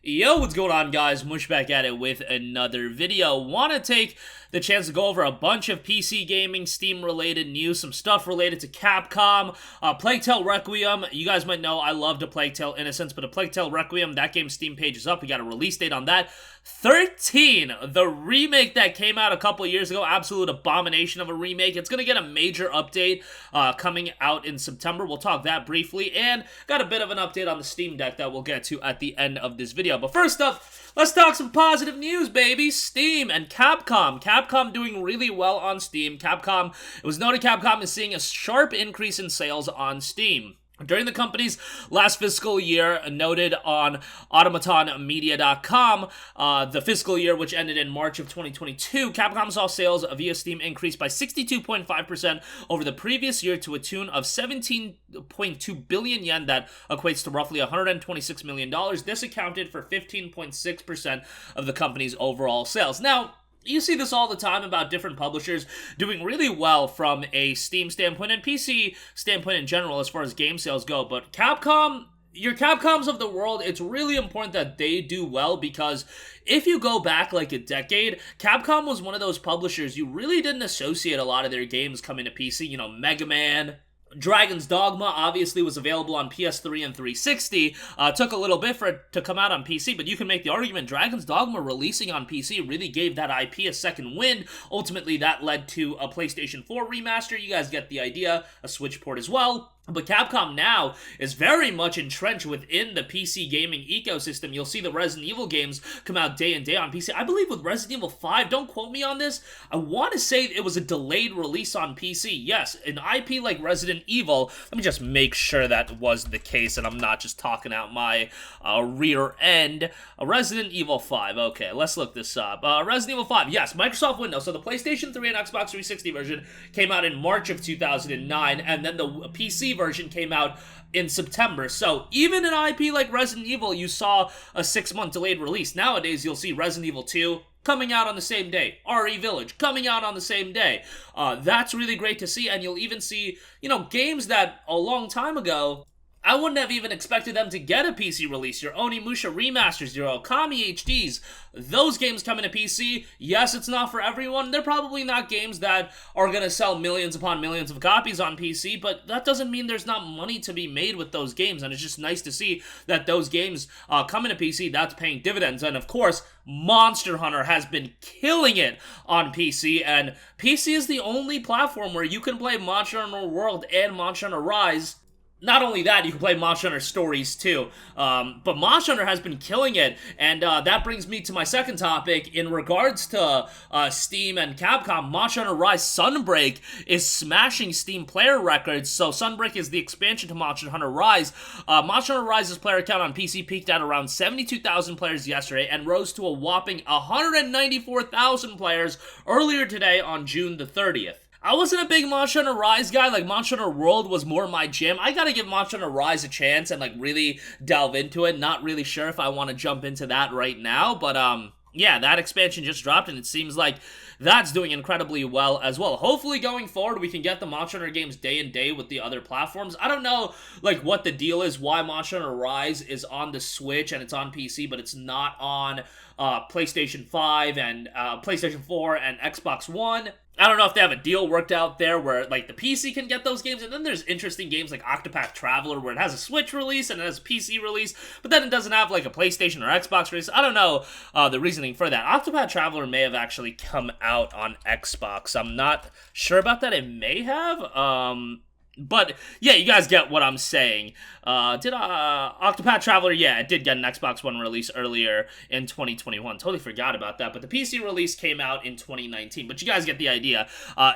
Yo, what's going on, guys? Mush back at it with another video. Want to take the chance to go over a bunch of PC gaming, Steam-related news, some stuff related to Capcom, Plague Tale Requiem. You guys might know I love the Plague Tale Innocence, but the Plague Tale Requiem, that game's Steam page is up. We got a release date on that. 13, the remake that came out a couple years ago, absolute abomination of a remake. It's going to get a major update coming out in September. We'll talk that briefly, and got a bit of an update on the Steam Deck that we'll get to at the end of this video. But first up, let's talk some positive news, baby. Steam and Capcom. Capcom doing really well on Steam. It was noted Capcom is seeing a sharp increase in sales on Steam. During the company's last fiscal year, noted on automatonmedia.com, the fiscal year which ended in March of 2022, Capcom saw sales via Steam increase by 62.5% over the previous year to a tune of 17.2 billion yen. That equates to roughly $126 million. This accounted for 15.6% of the company's overall sales. Now, you see this all the time about different publishers doing really well from a Steam standpoint and PC standpoint in general as far as game sales go, but Capcom, your Capcoms of the world, it's really important that they do well, because if you go back like a decade, Capcom was one of those publishers you really didn't associate a lot of their games coming to PC. You know, Mega Man, Dragon's Dogma obviously was available on PS3 and 360. Took a little bit for it to come out on PC, but you can make the argument Dragon's Dogma releasing on PC really gave that IP a second wind. Ultimately, that led to a PlayStation 4 remaster. You guys get the idea. A Switch port as well. But Capcom now is very much entrenched within the PC gaming ecosystem. You'll see the Resident Evil games come out day and day on PC. I believe with Resident Evil 5, don't quote me on this, I want to say it was a delayed release on PC. Yes, an IP like Resident Evil, let me just make sure that was the case and I'm not just talking out my rear end. Resident Evil 5, okay, let's look this up. Resident Evil 5, yes, Microsoft Windows. So the PlayStation 3 and Xbox 360 version came out in March of 2009, and then the PC version came out in September. So even an IP like Resident Evil, you saw a 6-month delayed release. Nowadays, you'll see Resident Evil 2 coming out on the same day. RE Village coming out on the same day. That's really great to see, and you'll even see, you know, games that a long time ago I wouldn't have even expected them to get a PC release. Your Onimusha remasters, your Okami HDs, those games coming to PC. Yes, it's not for everyone. They're probably not games that are going to sell millions upon millions of copies on PC, but that doesn't mean there's not money to be made with those games, and it's just nice to see that those games coming to PC, that's paying dividends. And of course, Monster Hunter has been killing it on PC, and PC is the only platform where you can play Monster Hunter World and Monster Hunter Rise. Not only that, you can play Monster Hunter Stories too, but Monster Hunter has been killing it, and that brings me to my second topic. In regards to Steam and Capcom, Monster Hunter Rise Sunbreak is smashing Steam player records. So Sunbreak is the expansion to Monster Hunter Rise. Monster Hunter Rise's player count on PC peaked at around 72,000 players yesterday and rose to a whopping 194,000 players earlier today on June the 30th. I wasn't a big Monster Hunter Rise guy. Like, Monster Hunter World was more my jam. I gotta give Monster Hunter Rise a chance and, like, really delve into it. Not really sure if I want to jump into that right now, but, yeah, that expansion just dropped, and it seems like that's doing incredibly well as well. Hopefully, going forward, we can get the Monster Hunter games day and day with the other platforms. I don't know, like, what the deal is, why Monster Hunter Rise is on the Switch and it's on PC, but it's not on PlayStation 5 and PlayStation 4 and Xbox One. I don't know if they have a deal worked out there where, like, the PC can get those games, and then there's interesting games like Octopath Traveler where it has a Switch release and it has a PC release, but then it doesn't have, like, a PlayStation or Xbox release. I don't know the reasoning for that. Octopath Traveler may have actually come out on Xbox. I'm not sure about that. It may have. But, yeah, you guys get what I'm saying. Octopath Traveler, yeah, it did get an Xbox One release earlier in 2021. Totally forgot about that. But the PC release came out in 2019. But you guys get the idea.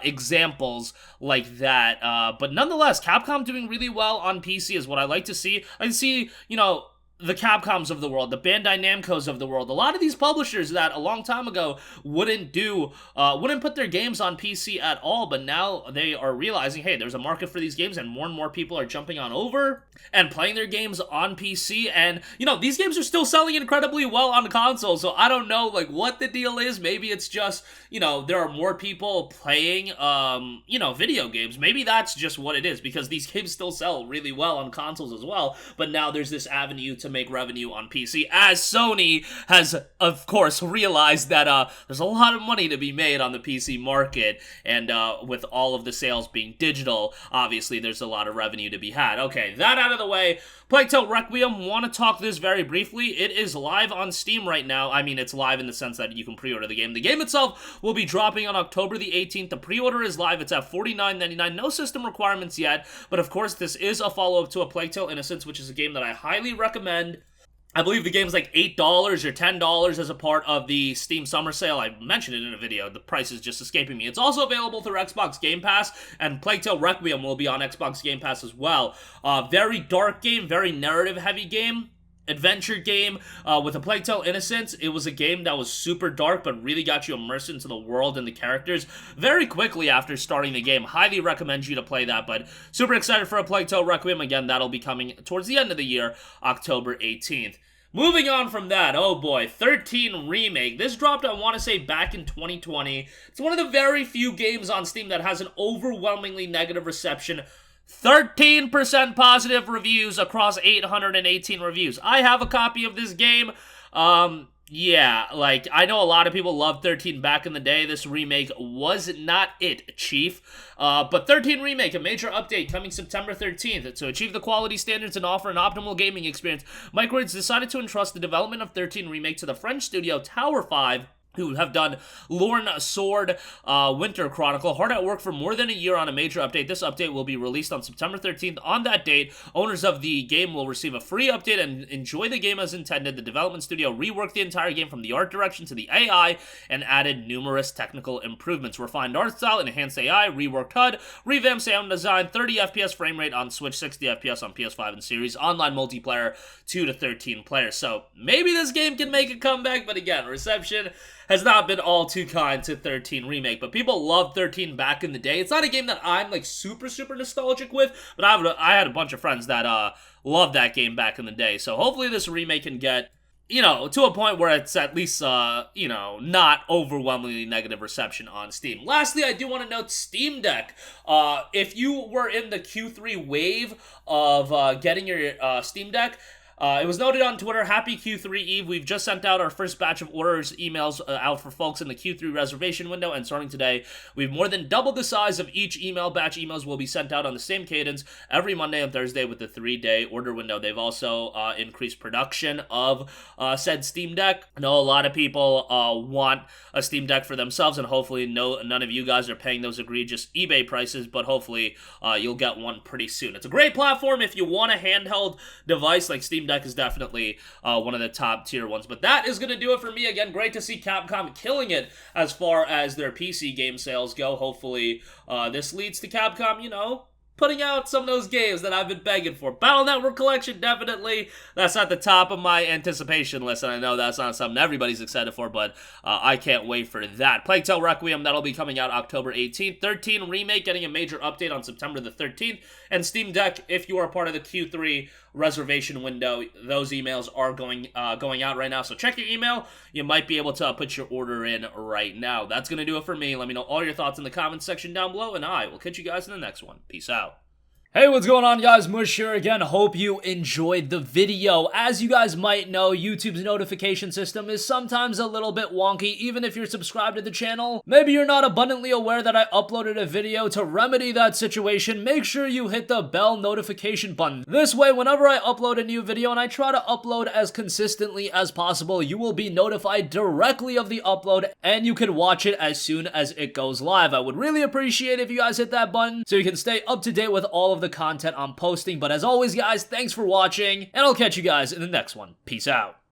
Examples like that. But nonetheless, Capcom doing really well on PC is what I like to see. I see, you know, the Capcoms of the world, the Bandai Namcos of the world, a lot of these publishers that a long time ago wouldn't put their games on PC at all, but now they are realizing, hey, there's a market for these games, and more people are jumping on over and playing their games on PC, and, you know, these games are still selling incredibly well on console, so I don't know, like, what the deal is. Maybe it's just, you know, there are more people playing, you know, video games. Maybe that's just what it is, because these games still sell really well on consoles as well, but now there's this avenue to to make revenue on PC, as Sony has, of course, realized that there's a lot of money to be made on the PC market, and with all of the sales being digital, obviously there's a lot of revenue to be had. Okay, that out of the way, Plague Tale Requiem, want to talk this very briefly. It is live on Steam right now. I mean, it's live in the sense that you can pre-order the game. The game itself will be dropping on October the 18th. The pre-order is live. It's at $49.99. No system requirements yet, but of course, this is a follow-up to A Plague Tale Innocence, which is a game that I highly recommend. I believe the game's like $8 or $10 as a part of the Steam Summer Sale. I mentioned it in a video. The price is just escaping me. It's also available through Xbox Game Pass, and Plague Tale Requiem will be on Xbox Game Pass as well. Very dark game, very narrative-heavy game. Adventure game. With A Plague Tale Innocence, it was a game that was super dark but really got you immersed into the world and the characters very quickly after starting the game. Highly recommend you to play that, but super excited for A Plague Tale Requiem. Again, that'll be coming towards the end of the year, October 18th. Moving on from that, oh boy, XIII Remake. This dropped, I want to say, back in 2020. It's one of the very few games on Steam that has an overwhelmingly negative reception. 13% positive reviews across 818 reviews. I have a copy of this game. Yeah, like, I know a lot of people loved 13 back in the day. This remake was not it, Chief. But 13 Remake, a major update coming September 13th. To achieve the quality standards and offer an optimal gaming experience, Microids decided to entrust the development of 13 Remake to the French studio Tower 5, who have done Lorne Sword, Winter Chronicle, hard at work for more than a year on a major update. This update will be released on September 13th. On that date, owners of the game will receive a free update and enjoy the game as intended. The development studio reworked the entire game from the art direction to the AI and added numerous technical improvements. Refined art style, enhanced AI, reworked HUD, revamped sound design, 30 FPS frame rate on Switch, 60 FPS on PS5 and Series, online multiplayer, 2 to 13 players. So maybe this game can make a comeback, but again, reception has not been all too kind to 13 Remake, but people loved 13 back in the day. It's not a game that I'm, like, super nostalgic with, but I had a bunch of friends that loved that game back in the day, so hopefully this remake can get, you know, to a point where it's at least, you know, not overwhelmingly negative reception on Steam. Lastly, I do want to note Steam Deck. If you were in the Q3 wave of getting your Steam Deck, it was noted on Twitter, happy Q3 Eve. We've just sent out our first batch of orders, emails out for folks in the Q3 reservation window, and starting today, we've more than doubled the size of each email. Batch emails will be sent out on the same cadence every Monday and Thursday with the 3-day order window. They've also increased production of said Steam Deck. I know a lot of people want a Steam Deck for themselves, and hopefully none of you guys are paying those egregious eBay prices, but hopefully you'll get one pretty soon. It's a great platform if you want a handheld device. Like Steam Deck is definitely one of the top tier ones. But that is going to do it for me. Again, great to see Capcom killing it as far as their PC game sales go. Hopefully this leads to Capcom, you know, putting out some of those games that I've been begging for. Battle Network Collection, definitely. That's at the top of my anticipation list, and I know that's not something everybody's excited for, but I can't wait for that. Plague Tale Requiem, that'll be coming out October 18th. 13 Remake, getting a major update on September the 13th. And Steam Deck, if you are part of the Q3 reservation window, those emails are going out right now, so check your email. You might be able to put your order in right now. That's going to do it for me. Let me know all your thoughts in the comments section down below, and I will catch you guys in the next one. Peace out. Hey, what's going on, guys? Mush here again. Hope you enjoyed the video. As you guys might know, YouTube's notification system is sometimes a little bit wonky, even if you're subscribed to the channel. Maybe you're not abundantly aware that I uploaded a video. To remedy that situation, make sure you hit the bell notification button. This way, whenever I upload a new video, and I try to upload as consistently as possible, you will be notified directly of the upload, and you can watch it as soon as it goes live. I would really appreciate if you guys hit that button so you can stay up to date with all of the content I'm posting. But as always, guys, thanks for watching, and I'll catch you guys in the next one. Peace out.